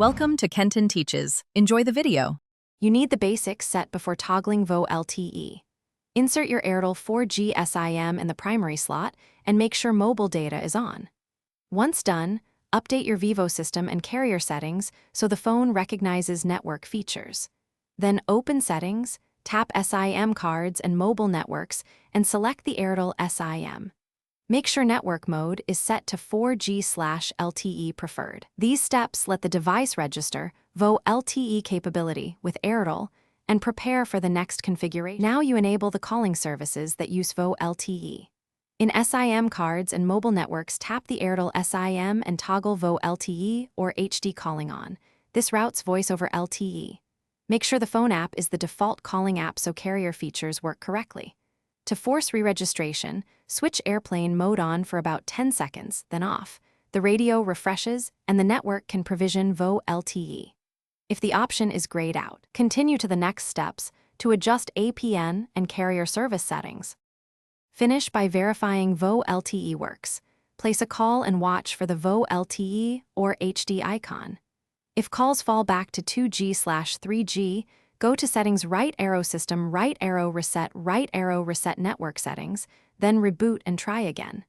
Welcome to Kenton Teaches. Enjoy the video. You need the basics set before toggling Volte. Insert your Airtel 4G SIM in the primary slot and make sure mobile data is on. Once done, update your Vivo system and carrier settings so the phone recognizes network features. Then open Settings, tap SIM cards and mobile networks, and select the Airtel SIM. Make sure network mode is set to 4G/LTE preferred. These steps let the device register Volte capability with Airtel and prepare for the next configuration. Now you enable the calling services that use Volte. In SIM cards and mobile networks, tap the Airtel SIM and toggle Volte or HD calling on. This routes voice over LTE. Make sure the phone app is the default calling app so carrier features work correctly. To force re-registration, switch airplane mode on for about 10 seconds, then off. The radio refreshes, and the network can provision Volte. If the option is grayed out, continue to the next steps to adjust APN and carrier service settings. Finish by verifying Volte works. Place a call and watch for the Volte or HD icon. If calls fall back to 2G/3G, go to Settings, right arrow System, right arrow reset Network Settings, then reboot and try again.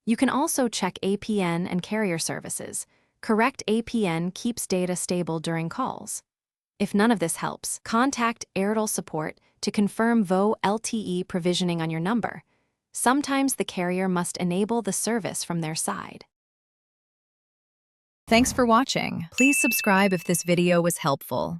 You can also check APN and carrier services. Correct APN keeps data stable during calls. If none of this helps, contact Airtel support to confirm Volte provisioning on your number. Sometimes the carrier must enable the service from their side. Thanks for watching. Please subscribe if this video was helpful.